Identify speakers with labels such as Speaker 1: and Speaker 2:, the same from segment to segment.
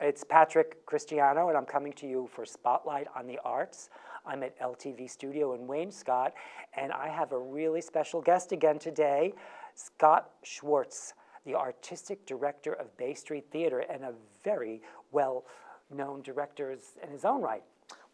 Speaker 1: It's Patrick Cristiano, and I'm coming to you for Spotlight on the Arts. I'm at LTV Studio in Wainscott, and I have a really special guest again today, Scott Schwartz, the artistic director of Bay Street Theater and a very well-known director in his own right.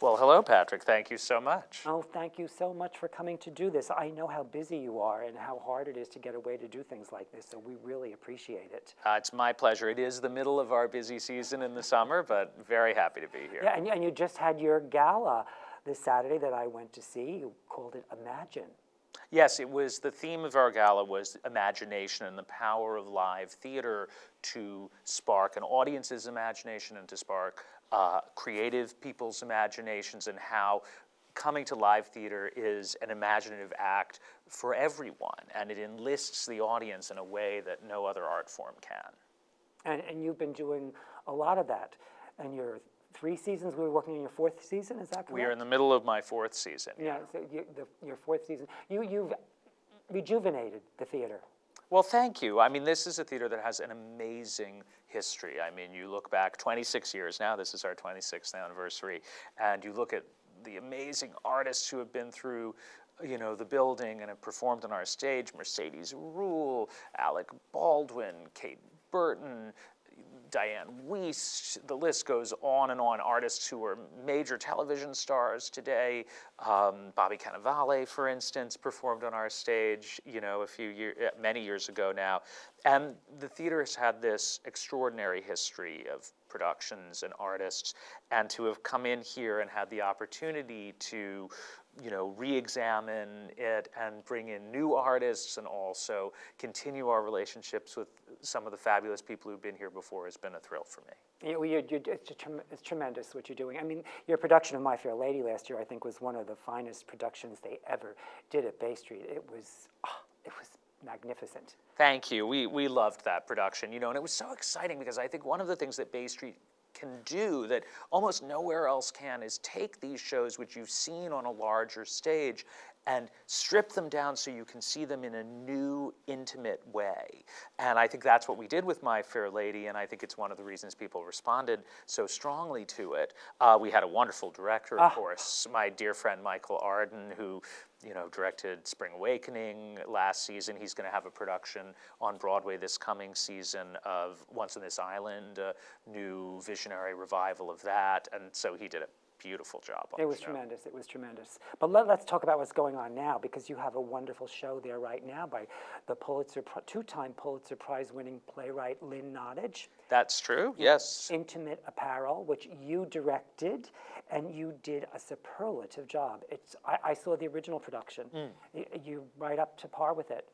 Speaker 2: Well, hello, Patrick. Thank you so much.
Speaker 1: Oh, thank you so much for coming to do this. I know how busy you are and how hard it is to get away to do things like this, so we really appreciate it.
Speaker 2: It's my pleasure. It is the middle of our busy season in the summer, but very happy to be here.
Speaker 1: Yeah, and you just had your gala this Saturday that I went to see. You called it Imagine.
Speaker 2: Yes, it was, the theme of our gala was imagination and the power of live theater to spark an audience's imagination and to spark creative people's imaginations, and how coming to live theater is an imaginative act for everyone, and it enlists the audience in a way that no other art form can.
Speaker 1: And you've been doing a lot of that. And your 3 seasons, we were working on your 4th season, is that correct?
Speaker 2: We are in the middle of my 4th season.
Speaker 1: Yeah, so your 4th season. You've rejuvenated the theater.
Speaker 2: Well, thank you. I mean, this is a theater that has an amazing history. I mean, you look back 26 years now, this is our 26th anniversary, and you look at the amazing artists who have been through, you know, the building and have performed on our stage: Mercedes Ruehl, Alec Baldwin, Kate Burton, Diane Weiss, the list goes on and on. Artists who are major television stars today. Bobby Cannavale, for instance, performed on our stage, you know, many years ago now. And the theater has had this extraordinary history of productions and artists, and to have come in here and had the opportunity to, you know, re-examine it and bring in new artists and also continue our relationships with some of the fabulous people who've been here before has been a thrill for me.
Speaker 1: Yeah, well, it's tremendous what you're doing. I mean, your production of My Fair Lady last year, I think, was one of the finest productions they ever did at Bay Street. It was magnificent.
Speaker 2: Thank you. We loved that production, you know, and it was so exciting because I think one of the things that Bay Street can do that almost nowhere else can is take these shows which you've seen on a larger stage and strip them down so you can see them in a new, intimate way. And I think that's what we did with My Fair Lady, and I think it's one of the reasons people responded so strongly to it. We had a wonderful director, of course, my dear friend Michael Arden, who, you know, directed Spring Awakening last season. He's going to have a production on Broadway this coming season of Once on This Island, a new visionary revival of that, and so he did a beautiful job on
Speaker 1: it was
Speaker 2: the show.
Speaker 1: Tremendous. It was tremendous. But let's talk about what's going on now, because you have a wonderful show there right now by the two-time Pulitzer Prize-winning playwright Lynn Nottage.
Speaker 2: That's true, yes.
Speaker 1: Intimate Apparel, which you directed, and you did a superlative job. I saw the original production. You're right up to par with it.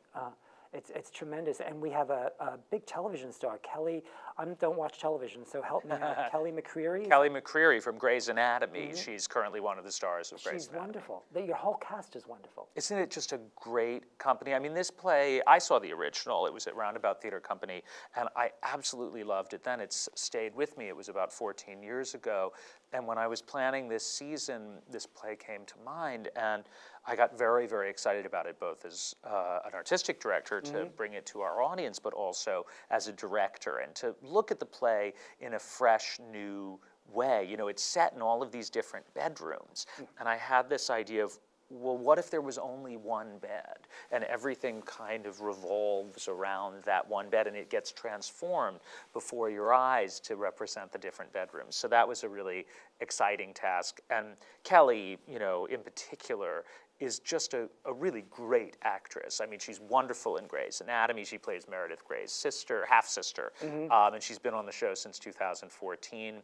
Speaker 1: It's tremendous, and we have a big television star, Kelly. I don't watch television, so help me out. Kelly McCreary?
Speaker 2: Kelly McCreary from Grey's Anatomy. She's currently one of the stars of Grey's Anatomy.
Speaker 1: She's wonderful. Your whole cast is wonderful.
Speaker 2: Isn't it just a great company? I mean, this play, I saw the original. It was at Roundabout Theater Company, and I absolutely loved it then. It's stayed with me. It was about 14 years ago, and when I was planning this season, this play came to mind, and I got very, very excited about it, both as an artistic director to bring it to our audience, but also as a director, and to look at the play in a fresh, new way. You know, it's set in all of these different bedrooms, and I had this idea of, well, what if there was only one bed, and everything kind of revolves around that one bed, and it gets transformed before your eyes to represent the different bedrooms. So that was a really exciting task. And Kelly, you know, in particular, is just a really great actress. I mean, she's wonderful in Grey's Anatomy. She plays Meredith Grey's sister, half-sister, and she's been on the show since 2014.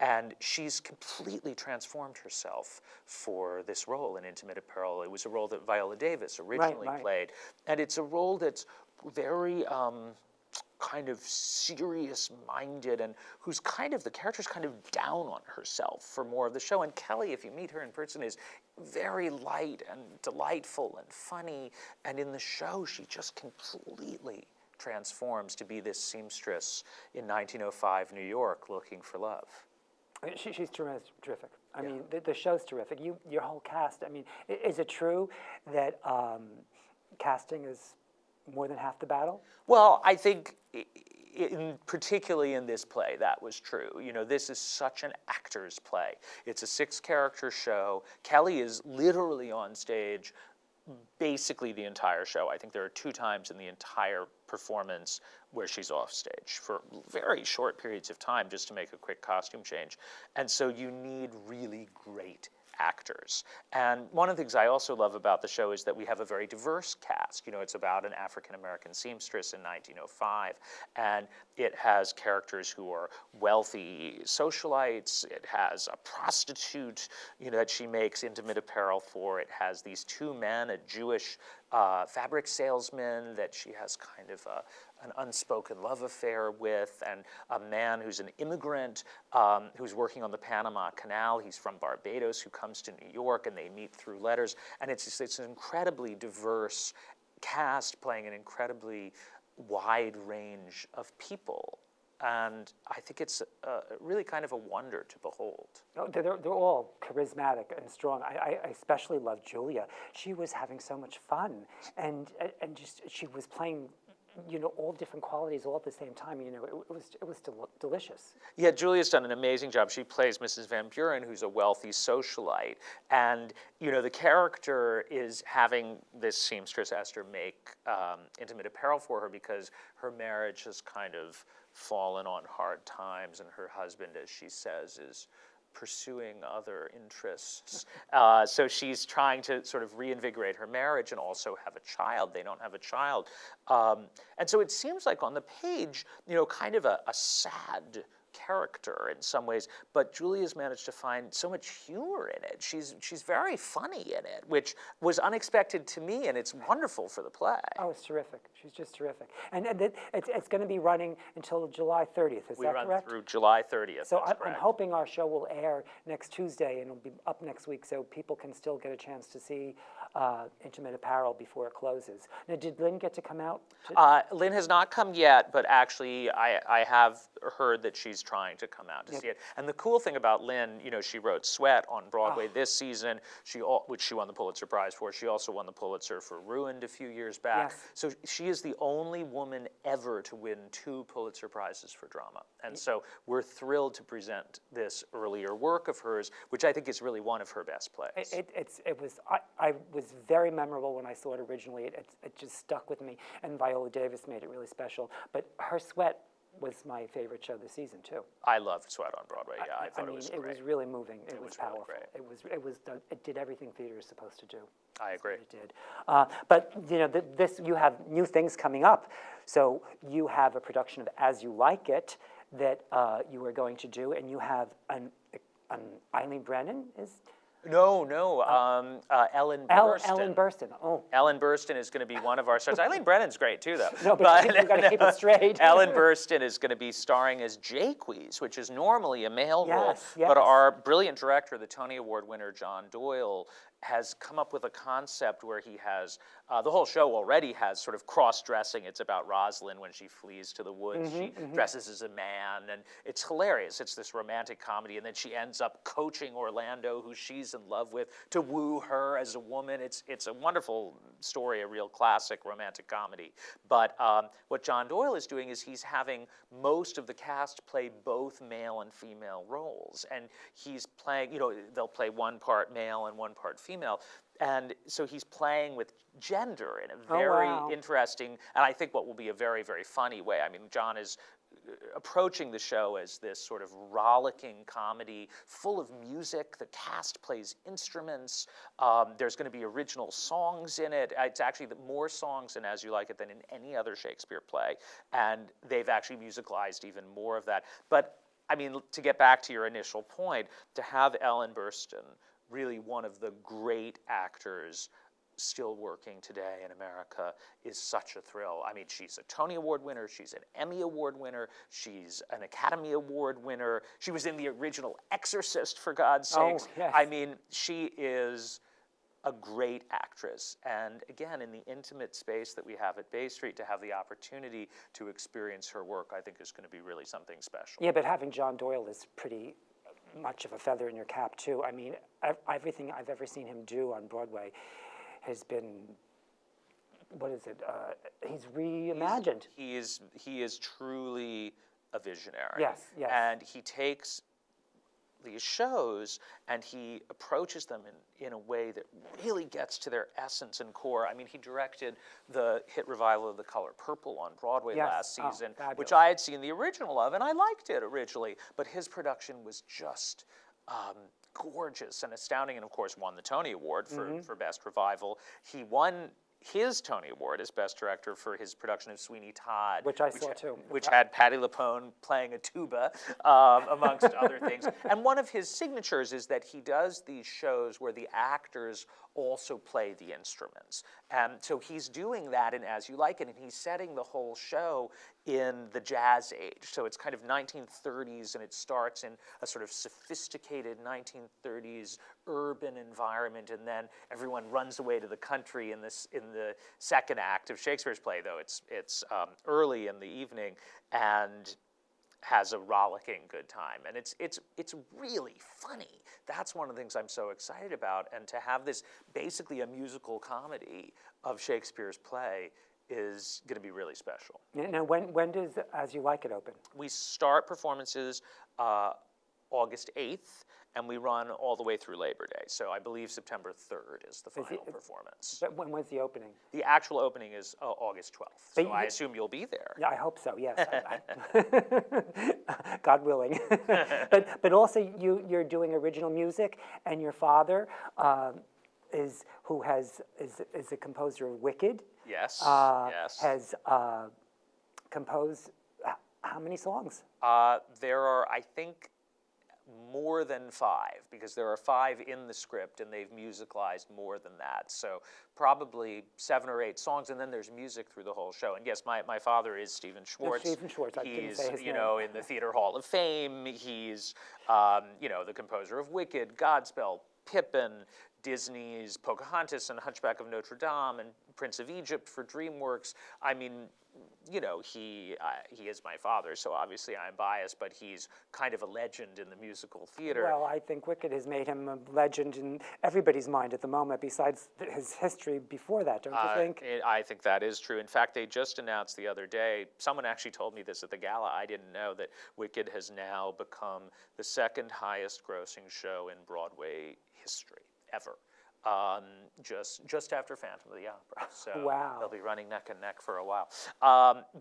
Speaker 2: And she's completely transformed herself for this role in Intimate Apparel. It was a role that Viola Davis originally played. And it's a role that's very kind of serious-minded, and who's kind of, the character's kind of down on herself for more of the show. And Kelly, if you meet her in person, is very light and delightful and funny. And in the show, she just completely transforms to be this seamstress in 1905 New York looking for love.
Speaker 1: She's terrific. I mean, the show's terrific. Your whole cast. I mean, is it true that casting is more than half the battle?
Speaker 2: Well, I think particularly in this play, that was true. You know, this is such an actor's play. It's a 6-character show. Kelly is literally on stage basically the entire show. I think there are 2 times in the entire performance where she's off stage for very short periods of time just to make a quick costume change. And so you need really great actors. And one of the things I also love about the show is that we have a very diverse cast. You know, it's about an African-American seamstress in 1905, and it has characters who are wealthy socialites. It has a prostitute, you know, that she makes intimate apparel for. It has these 2 men, a Jewish fabric salesman that she has kind of an unspoken love affair with, and a man who's an immigrant who's working on the Panama Canal. He's from Barbados, who comes to New York, and they meet through letters. And it's an incredibly diverse cast playing an incredibly wide range of people. And I think it's really kind of a wonder to behold.
Speaker 1: No, they're all charismatic and strong. I especially love Julia. She was having so much fun, and just she was playing, you know, all different qualities all at the same time. You know, it was delicious.
Speaker 2: Yeah, Julia's done an amazing job. She plays Mrs. Van Buren, who's a wealthy socialite, and you know the character is having this seamstress Esther make intimate apparel for her because her marriage has kind of fallen on hard times, and her husband, as she says, is pursuing other interests. So she's trying to sort of reinvigorate her marriage and also have a child. They don't have a child. And so it seems like on the page, you know, kind of a sad character in some ways, but Julia's managed to find so much humor in it. She's very funny in it, which was unexpected to me, and it's wonderful for the play.
Speaker 1: Oh, it's terrific. She's just terrific. And it's going to be running until July 30th, is that correct?
Speaker 2: We run through July 30th,
Speaker 1: So
Speaker 2: that's
Speaker 1: I'm hoping our show will air next Tuesday, and it'll be up next week, so people can still get a chance to see Intimate Apparel before it closes. Now, did Lynn get to come out?
Speaker 2: Lynn has not come yet, but actually I have heard that she's trying to come out to see it. And the cool thing about Lynn, you know, she wrote Sweat on Broadway this season, which she won the Pulitzer Prize for. She also won the Pulitzer for Ruined a few years back.
Speaker 1: Yes.
Speaker 2: So she is the only woman ever to win 2 Pulitzer Prizes for drama. And so we're thrilled to present this earlier work of hers, which I think is really one of her best plays.
Speaker 1: I was very memorable when I saw it originally. It just stuck with me, and Viola Davis made it really special. But her Sweat was my favorite show this season too.
Speaker 2: I loved Sweat on Broadway. Yeah, I thought it was great.
Speaker 1: It was really moving. It was powerful.
Speaker 2: Really great.
Speaker 1: It did everything theater is supposed to do.
Speaker 2: I agree.
Speaker 1: It did. But you know, you have new things coming up. So you have a production of As You Like It that you are going to do, and you have an Eileen Brennan is.
Speaker 2: No, Ellen Burstyn.
Speaker 1: Ellen Burstyn. Oh.
Speaker 2: Ellen Burstyn is going to be one of our stars. Eileen Brennan's great too, though.
Speaker 1: No, but you've got to keep it straight.
Speaker 2: Ellen Burstyn is going to be starring as Jaques, which is normally a male role.
Speaker 1: Yes.
Speaker 2: But our brilliant director, the Tony Award winner John Doyle, has come up with a concept where he has, the whole show already has sort of cross-dressing. It's about Rosalind when she flees to the woods. She dresses as a man, and it's hilarious. It's this romantic comedy, and then she ends up coaching Orlando, who she's in love with, to woo her as a woman. It's a wonderful story, a real classic romantic comedy. But what John Doyle is doing is he's having most of the cast play both male and female roles. And he's playing, you know, they'll play one part male and one part female. And so he's playing with gender in a very interesting, and I think what will be a very, very funny way. I mean, John is approaching the show as this sort of rollicking comedy full of music. The cast plays instruments. There's going to be original songs in it. It's actually more songs in As You Like It than in any other Shakespeare play. And they've actually musicalized even more of that. But, I mean, to get back to your initial point, to have Ellen Burstyn, really one of the great actors still working today in America, is such a thrill. I mean, she's a Tony Award winner, she's an Emmy Award winner, she's an Academy Award winner, she was in the original Exorcist, for God's sakes.
Speaker 1: Yes.
Speaker 2: I mean, she is a great actress. And again, in the intimate space that we have at Bay Street, to have the opportunity to experience her work, I think is going to be really something special.
Speaker 1: Yeah, but having John Doyle is pretty much of a feather in your cap, too. I mean, everything I've ever seen him do on Broadway has been what is it? He's reimagined.
Speaker 2: He is truly a visionary.
Speaker 1: Yes, yes.
Speaker 2: And he takes these shows and he approaches them in a way that really gets to their essence and core. I mean, he directed the hit revival of The Color Purple on Broadway
Speaker 1: Yes.
Speaker 2: last
Speaker 1: Oh,
Speaker 2: season,
Speaker 1: fabulous.
Speaker 2: which I had seen the original of, and I liked it originally, but his production was just gorgeous and astounding, and of course won the Tony Award for Best Revival. He won his Tony Award as Best Director for his production of Sweeney Todd.
Speaker 1: Which I saw too.
Speaker 2: Which had Patti LuPone playing a tuba, amongst other things. And one of his signatures is that he does these shows where the actors also play the instruments. And so he's doing that in As You Like It, and he's setting the whole show in the jazz age. So it's kind of 1930s, and it starts in a sort of sophisticated 1930s urban environment, and then everyone runs away to the country in the second act of Shakespeare's play, though it's early in the evening, and has a rollicking good time, and it's really funny. That's one of the things I'm so excited about, and to have this basically a musical comedy of Shakespeare's play is going to be really special.
Speaker 1: Now, when does As You Like It open?
Speaker 2: We start performances August 8th, and we run all the way through Labor Day. So I believe September 3rd is the final performance.
Speaker 1: But when was the opening?
Speaker 2: The actual opening is August 12th.
Speaker 1: But
Speaker 2: So I assume you'll be there.
Speaker 1: Yeah, I hope so. Yes, God willing. but also you're doing original music, and your father is a composer of Wicked.
Speaker 2: Yes. Yes.
Speaker 1: Has composed how many songs?
Speaker 2: There are, I think, more than 5, because there are 5 in the script, and they've musicalized more than that. So probably 7 or 8 songs, and then there's music through the whole show. And yes, my father is Stephen Schwartz.
Speaker 1: Stephen Schwartz. I didn't say his name.
Speaker 2: In the Theater Hall of Fame. He's, the composer of Wicked, Godspell, Pippin, Disney's Pocahontas and Hunchback of Notre Dame, and Prince of Egypt for DreamWorks. I mean, he is my father, so obviously I'm biased, but he's kind of a legend in the musical theater.
Speaker 1: Well, I think Wicked has made him a legend in everybody's mind at the moment, besides his history before that, don't you think?
Speaker 2: I think that is true. In fact, they just announced the other day, someone actually told me this at the gala, I didn't know, that Wicked has now become the second highest grossing show in Broadway history, ever. Just after Phantom of the Opera. So
Speaker 1: wow.
Speaker 2: They'll be running neck and neck for a while.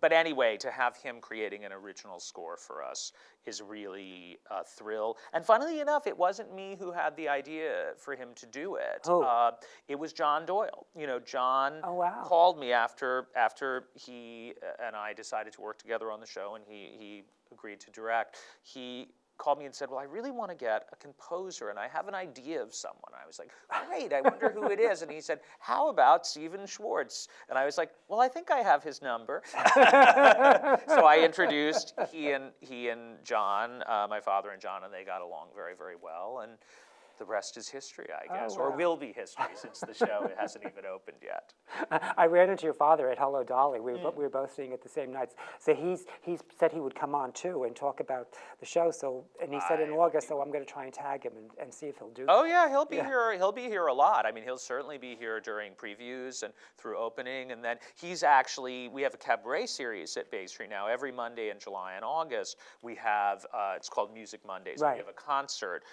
Speaker 2: But anyway, to have him creating an original score for us is really a thrill. And funnily enough, it wasn't me who had the idea for him to do it.
Speaker 1: Oh.
Speaker 2: It was John Doyle. John called me after he and I decided to work together on the show, and he agreed to direct. He called me and said, well, I really want to get a composer, and I have an idea of someone. I was like, great, I wonder who it is. And he said, how about Stephen Schwartz? And I was like, well, I think I have his number. So I introduced he and John, my father and John, and they got along very, very well. And the rest is history, I guess, or will be history, since the show hasn't even opened yet.
Speaker 1: I ran into your father at Hello Dolly. We were both seeing it the same nights. So he's said he would come on too and talk about the show. So he said in August. So I'm going to try and tag him and see if he'll do.
Speaker 2: Oh yeah, he'll be here. He'll be here a lot. I mean, he'll certainly be here during previews and through opening, and then we have a cabaret series at Bay Street now. Every Monday in July and August, we have it's called Music Mondays.
Speaker 1: Right.
Speaker 2: We have a concert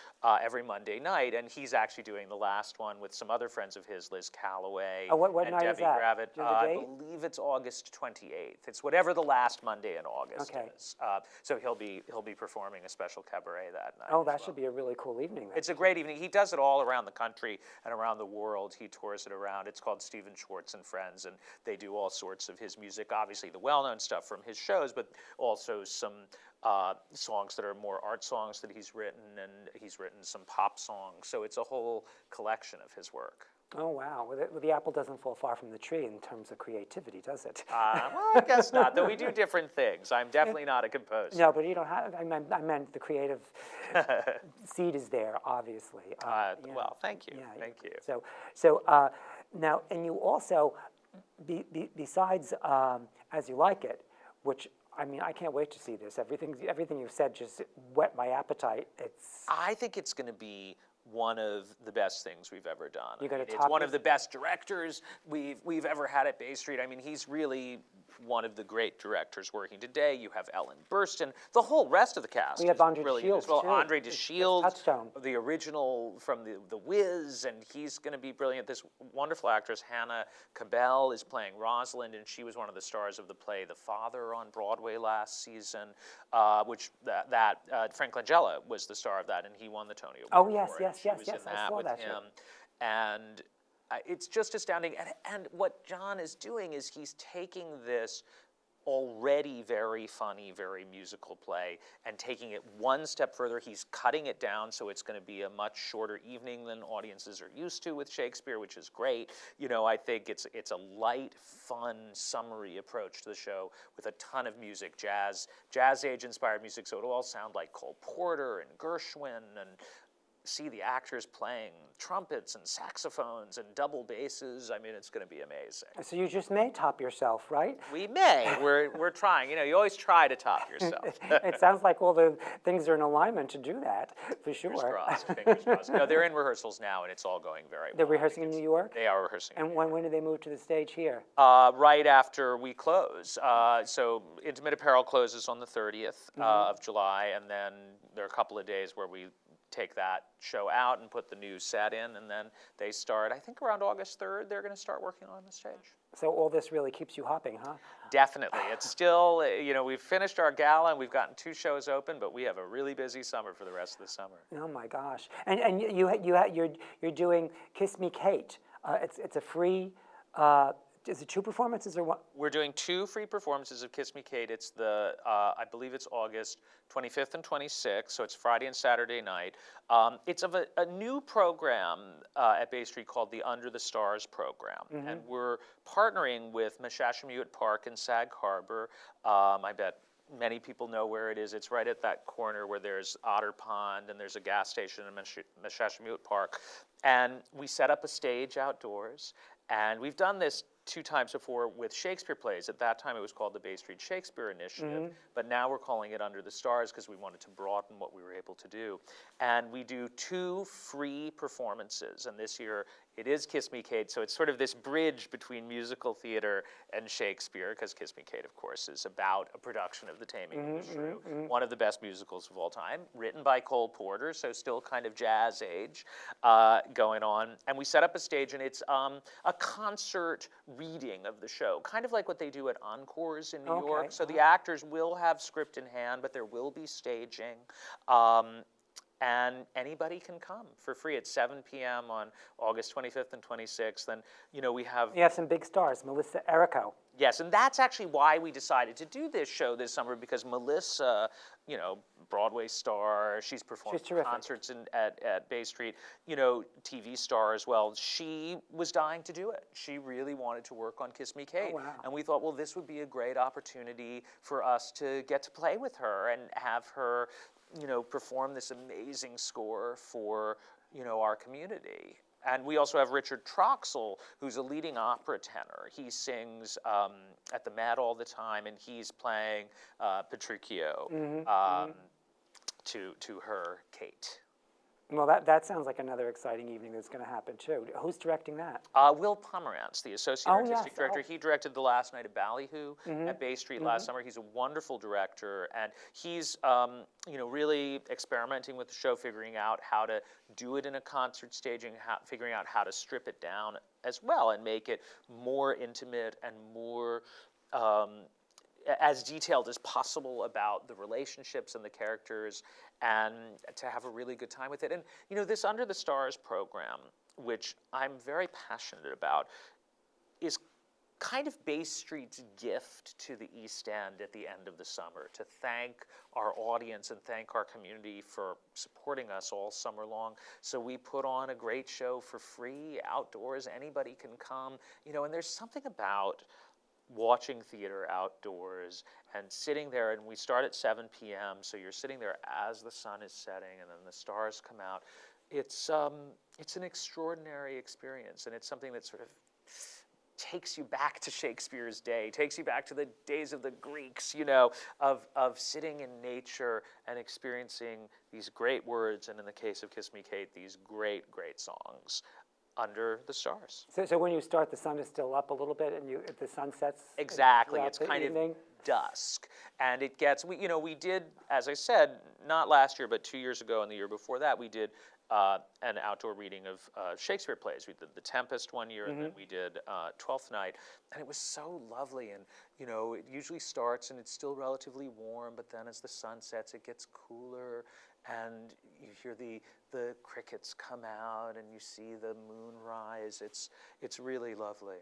Speaker 2: every Monday night, and he's actually doing the last one with some other friends of his, Liz Calloway
Speaker 1: what
Speaker 2: and
Speaker 1: night
Speaker 2: Debbie
Speaker 1: is that?
Speaker 2: Gravitt.
Speaker 1: Do you have a
Speaker 2: I
Speaker 1: date?
Speaker 2: believe it's August 28th. It's whatever the last Monday in August is. So he'll be performing a special cabaret that night.
Speaker 1: Oh, that should be a really cool evening. Then.
Speaker 2: It's a great evening. He does it all around the country and around the world. He tours it around. It's called Stephen Schwartz and Friends, and they do all sorts of his music. Obviously, the well-known stuff from his shows, but also some songs that are more art songs that he's written, and he's written some pop songs. So it's a whole collection of his work.
Speaker 1: Oh, wow. Well, the apple doesn't fall far from the tree in terms of creativity, does it?
Speaker 2: Well, I guess not, though we do different things. I'm definitely not a composer.
Speaker 1: No, but you don't have, I meant the creative seed is there, obviously.
Speaker 2: Well, thank you.
Speaker 1: Yeah,
Speaker 2: Thank you.
Speaker 1: So now, and you also, besides As You Like It, which, I mean, I can't wait to see this. Everything you've said just whet my appetite.
Speaker 2: I think it's going to be one of the best things we've ever done.
Speaker 1: You're gonna
Speaker 2: It's
Speaker 1: top
Speaker 2: one of
Speaker 1: this?
Speaker 2: the best directors we've ever had at Bay Street. I mean, he's really one of the great directors working today. You have Ellen Burstyn, the whole rest of the cast.
Speaker 1: We have
Speaker 2: is
Speaker 1: Andre
Speaker 2: brilliant
Speaker 1: Shields,
Speaker 2: as well.
Speaker 1: too.
Speaker 2: Andre
Speaker 1: It's
Speaker 2: DeShields,
Speaker 1: Touchstone.
Speaker 2: the original from the Wiz, and he's going to be brilliant. This wonderful actress Hannah Cabell is playing Rosalind, and she was one of the stars of the play The Father on Broadway last season, which Frank Langella was the star of that, and he won the Tony Award.
Speaker 1: Oh, yes,
Speaker 2: for it.
Speaker 1: yes,
Speaker 2: She
Speaker 1: yes,
Speaker 2: was
Speaker 1: yes,
Speaker 2: in
Speaker 1: I
Speaker 2: that
Speaker 1: saw
Speaker 2: with
Speaker 1: that show.
Speaker 2: him, and it's just astounding. And what John is doing is he's taking this already very funny, very musical play and taking it one step further. He's cutting it down so it's going to be a much shorter evening than audiences are used to with Shakespeare, which is great. You know, I think it's a light, fun, summery approach to the show with a ton of music, jazz age-inspired music, so it'll all sound like Cole Porter and Gershwin, and see the actors playing trumpets and saxophones and double basses. I mean, it's going to be amazing.
Speaker 1: So you just may top yourself, right?
Speaker 2: We may. We're trying. You know, you always try to top yourself.
Speaker 1: It sounds like all the things are in alignment to do that, for sure.
Speaker 2: Fingers crossed. Fingers crossed. No, they're in rehearsals now, and it's all going very well.
Speaker 1: They're rehearsing in New York?
Speaker 2: They are rehearsing.
Speaker 1: And when do they move to the stage here?
Speaker 2: Right after we close. So Intimate Apparel closes on the 30th of July, and then there are a couple of days where we take that show out and put the new set in, and then they start, I think around August 3rd, they're going to start working on the stage.
Speaker 1: So all this really keeps you hopping, huh?
Speaker 2: Definitely. It's still, you know, we've finished our gala and we've gotten 2 shows open, but we have a really busy summer for the rest of the summer.
Speaker 1: Oh my gosh! And you're doing Kiss Me Kate. It's a free. Is it 2 performances or one?
Speaker 2: We're doing 2 free performances of Kiss Me Kate. It's I believe it's August 25th and 26th, so it's Friday and Saturday night. It's of a new program at Bay Street called the Under the Stars program, and we're partnering with Mashashamuet Park in Sag Harbor. I bet many people know where it is. It's right at that corner where there's Otter Pond and there's a gas station in Mashashamuet Park. And we set up a stage outdoors, and we've done this 2 times before with Shakespeare plays. At that time, it was called the Bay Street Shakespeare Initiative, but now we're calling it Under the Stars because we wanted to broaden what we were able to do. And we do 2 free performances, and this year it is Kiss Me Kate, so it's sort of this bridge between musical theater and Shakespeare, because Kiss Me Kate, of course, is about a production of The Taming of the Shrew, one of the best musicals of all time, written by Cole Porter, so still kind of jazz age going on. And we set up a stage, and it's a concert reading of the show, kind of like what they do at Encores in New York. So the actors will have script in hand, but there will be staging. And anybody can come for free at 7 p.m. on August 25th and 26th. And, you know, we have...
Speaker 1: You have some big stars, Melissa Errico.
Speaker 2: Yes, and that's actually why we decided to do this show this summer, because Melissa, you know, Broadway star, she's performed concerts at Bay Street, you know, TV star as well. She was dying to do it. She really wanted to work on Kiss Me Kate.
Speaker 1: Oh, wow.
Speaker 2: And we thought, well, this would be a great opportunity for us to get to play with her and have her, you know, perform this amazing score for, you know, our community. And we also have Richard Troxell, who's a leading opera tenor. He sings at the Met all the time, and he's playing Petruchio to her Kate.
Speaker 1: Well, that sounds like another exciting evening that's going to happen, too. Who's directing that?
Speaker 2: Will Pomerantz, the associate artistic director. He directed The Last Night at Ballyhoo at Bay Street last summer. He's a wonderful director, and he's you know, really experimenting with the show, figuring out how to do it in a concert staging, figuring out how to strip it down as well and make it more intimate and more as detailed as possible about the relationships and the characters, and to have a really good time with it. And, you know, this Under the Stars program, which I'm very passionate about, is kind of Bay Street's gift to the East End at the end of the summer, to thank our audience and thank our community for supporting us all summer long. So we put on a great show for free, outdoors, anybody can come, you know, and there's something about watching theater outdoors and sitting there, and we start at 7 p.m., so you're sitting there as the sun is setting and then the stars come out. It's an extraordinary experience, and it's something that sort of takes you back to Shakespeare's day, takes you back to the days of the Greeks, of sitting in nature and experiencing these great words, and in the case of Kiss Me Kate, these great, great songs under the stars.
Speaker 1: So when you start, the sun is still up a little bit, and the sun sets.
Speaker 2: Exactly, it's
Speaker 1: the
Speaker 2: kind
Speaker 1: evening.
Speaker 2: of dusk, and it gets. We did, as I said, not last year, but 2 years ago and the year before that, we did an outdoor reading of Shakespeare plays. We did The Tempest one year, and then we did Twelfth Night, and it was so lovely. And it usually starts and it's still relatively warm, but then as the sun sets, it gets cooler, and you hear the crickets come out, and you see the moon rise. It's really lovely.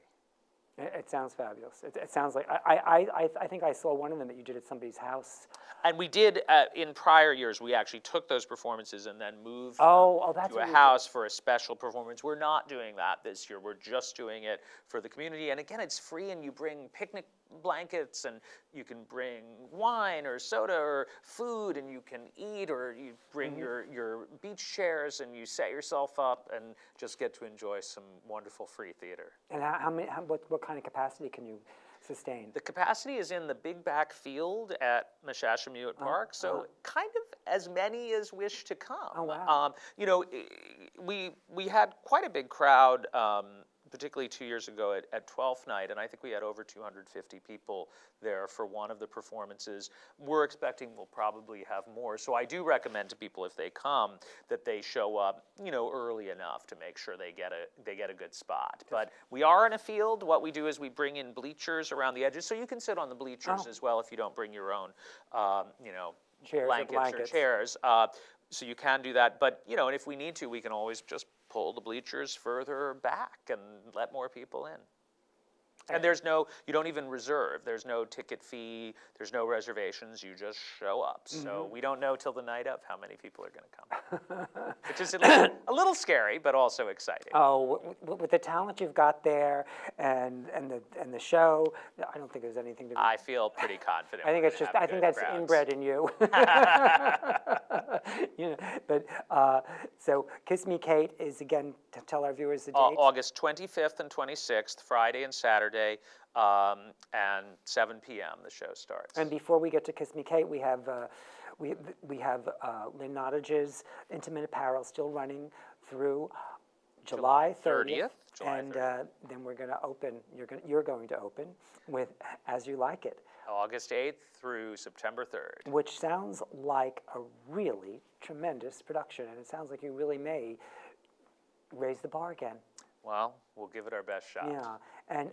Speaker 1: It sounds fabulous. It sounds like I think I saw one of them that you did at somebody's house.
Speaker 2: And we did, in prior years, we actually took those performances and then moved
Speaker 1: that's
Speaker 2: to
Speaker 1: what
Speaker 2: a
Speaker 1: you
Speaker 2: house for a special performance. We're not doing that this year. We're just doing it for the community. And again, it's free, and you bring picnic blankets, and you can bring wine or soda or food, and you can eat, or you bring your beach chairs, and you set yourself up and just get to enjoy some wonderful free theater.
Speaker 1: And what kind of capacity can you sustain?
Speaker 2: The capacity is in the big back field at Mashashamuet Park, so kind of as many as wish to come.
Speaker 1: Oh, wow.
Speaker 2: We had quite a big crowd, particularly 2 years ago at Twelfth Night, and I think we had over 250 people there for one of the performances. We're expecting we'll probably have more, so I do recommend to people, if they come, that they show up, early enough to make sure they get a good spot. But we are in a field. What we do is we bring in bleachers around the edges, so you can sit on the bleachers as well if you don't bring your own, blankets or chairs. So you can do that, but and if we need to, we can always just pull the bleachers further back and let more people in. And you don't even reserve. There's no ticket fee. There's no reservations. You just show up. So we don't know till the night of how many people are going to come, which is a little scary, but also exciting.
Speaker 1: Oh, with the talent you've got there, and the show, I don't think there's anything to be.
Speaker 2: I feel pretty confident.
Speaker 1: I think it's just. I think that's
Speaker 2: crowds.
Speaker 1: inbred in you. But so Kiss Me Kate is, again, to tell our viewers the date.
Speaker 2: August 25th and 26th, Friday and Saturday, and 7 p.m. the show starts.
Speaker 1: And before we get to Kiss Me Kate, we have Lynn Nottage's Intimate Apparel still running through July 30th. And then we're going to open. You're going to open with As You Like It.
Speaker 2: August 8th through September 3rd.
Speaker 1: Which sounds like a really tremendous production, and it sounds like you really may raise the bar again.
Speaker 2: Well, we'll give it our best shot.
Speaker 1: Yeah, and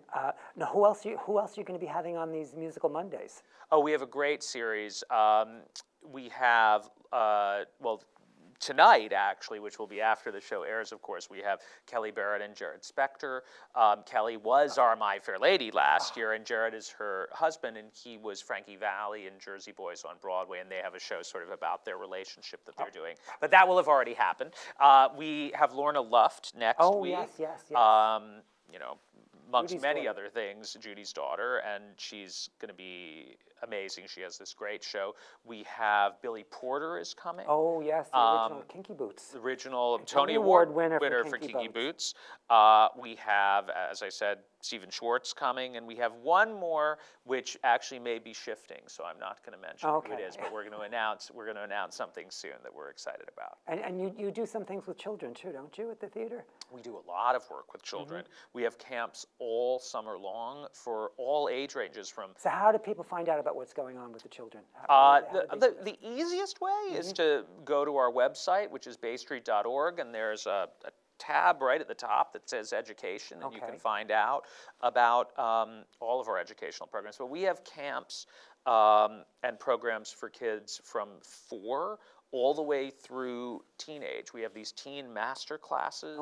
Speaker 1: now who else are you going to be having on these Musical Mondays?
Speaker 2: Oh, we have a great series. We have tonight, actually, which will be after the show airs, of course, we have Kelly Barrett and Jared Spector. Kelly was our My Fair Lady last year, and Jared is her husband, and he was Frankie Valli in Jersey Boys on Broadway, and they have a show sort of about their relationship that they're doing. But that will have already happened. We have Lorna Luft next week.
Speaker 1: Oh, yes.
Speaker 2: Amongst
Speaker 1: Judy's
Speaker 2: many
Speaker 1: daughter.
Speaker 2: other things, Judy's daughter, and she's going to be amazing. She has this great show. We have Billy Porter is coming.
Speaker 1: Oh, yes, the original Kinky Boots.
Speaker 2: The original
Speaker 1: Tony
Speaker 2: Tony
Speaker 1: Award
Speaker 2: Award
Speaker 1: winner
Speaker 2: for
Speaker 1: for
Speaker 2: Kinky
Speaker 1: Kinky
Speaker 2: Boots. We have, as I said, Stephen Schwartz coming, and we have one more which actually may be shifting, so I'm not going to mention who it is, but we're going to announce something soon that we're excited about.
Speaker 1: And you do some things with children too, don't you, at the theater?
Speaker 2: We do a lot of work with children. We have camps all summer long for all age ranges from.
Speaker 1: So how do people find out about what's going on with the children? How do they do that?
Speaker 2: The easiest way is to go to our website, which is baystreet.org, and there's a tab right at the top that says education, and you can find out about all of our educational programs. But we have camps and programs for kids from 4 all the way through teenage. We have these teen master classes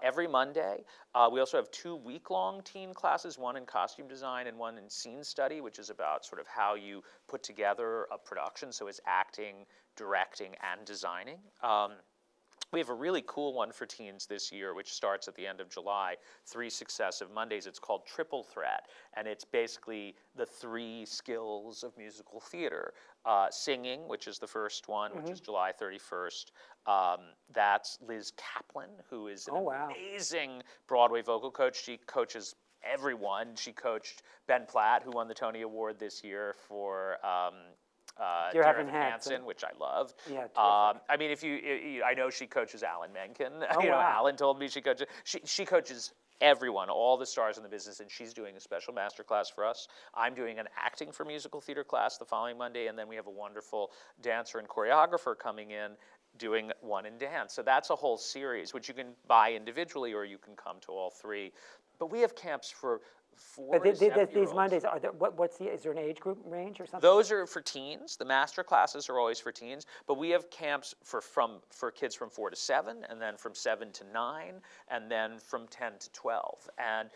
Speaker 2: every Monday. We also have 2 week-long teen classes, one in costume design and one in scene study, which is about sort of how you put together a production, so it's acting, directing, and designing. We have a really cool one for teens this year, which starts at the end of July, 3 successive Mondays. It's called Triple Threat, and it's basically the 3 skills of musical theater. Singing, which is the first one, which is July 31st. That's Liz Kaplan, who is an amazing Broadway vocal coach. She coaches everyone. She coached Ben Platt, who won the Tony Award this year for
Speaker 1: Dear
Speaker 2: Dear
Speaker 1: Evan
Speaker 2: Evan
Speaker 1: Hansen.
Speaker 2: Hansen, which I loved.
Speaker 1: Yeah, terrific.
Speaker 2: I mean, I know she coaches Alan Menken.
Speaker 1: Oh,
Speaker 2: You know,
Speaker 1: wow.
Speaker 2: Alan told me she coaches. She coaches everyone, all the stars in the business, and she's doing a special master class for us. I'm doing an acting for musical theater class the following Monday, and then we have a wonderful dancer and choreographer coming in doing one in dance. So that's a whole series, which you can buy individually or you can come to all three. But we have camps for 4 to 7-year-olds.
Speaker 1: These Mondays, are there, is there an age group range or something?
Speaker 2: Those are for teens. The master classes are always for teens, but we have camps for kids from 4 to 7, and then from 7 to 9, and then from 10 to 12. And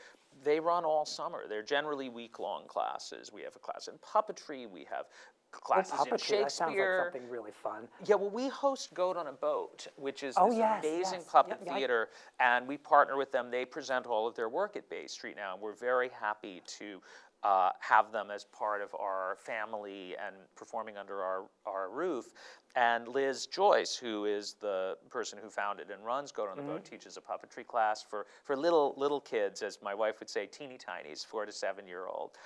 Speaker 2: they run all summer. They're generally week-long classes. We have a class in puppetry. We have classes in
Speaker 1: Puppetry,
Speaker 2: Shakespeare.
Speaker 1: that sounds like something really fun.
Speaker 2: Yeah, well, we host Goat on a Boat, which is
Speaker 1: Oh,
Speaker 2: this
Speaker 1: yes,
Speaker 2: amazing
Speaker 1: yes.
Speaker 2: puppet
Speaker 1: Yeah,
Speaker 2: theater, and we partner with them. They present all of their work at Bay Street now, and we're very happy to have them as part of our family and performing under our roof. And Liz Joyce, who is the person who founded and runs Goat on the Boat, teaches a puppetry class for little kids, as my wife would say, teeny tinies, 4 to 7-year-old.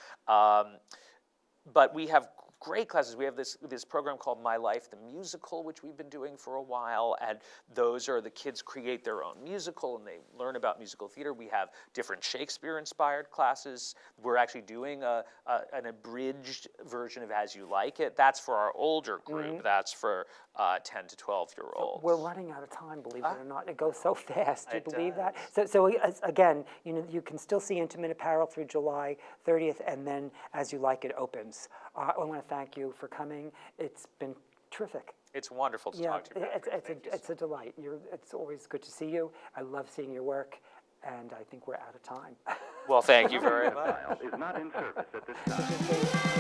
Speaker 2: But we have great classes. We have this program called My Life the Musical, which we've been doing for a while, and those are the kids create their own musical and they learn about musical theater. We have different Shakespeare-inspired classes. We're actually doing an abridged version of As You Like It. That's for our older group. That's for 10 to 12-year-olds.
Speaker 1: We're running out of time, believe it or not. It goes so fast. Do you
Speaker 2: It
Speaker 1: believe
Speaker 2: does.
Speaker 1: that? So again, you can still see Intimate Apparel through July 30th, and then As You Like It opens. I want to thank you for coming. It's been terrific.
Speaker 2: It's wonderful to talk to you.
Speaker 1: It's a delight. It's always good to see you. I love seeing your work, and I think we're out of time.
Speaker 2: Well, thank you very much.
Speaker 3: Is not in service at this time.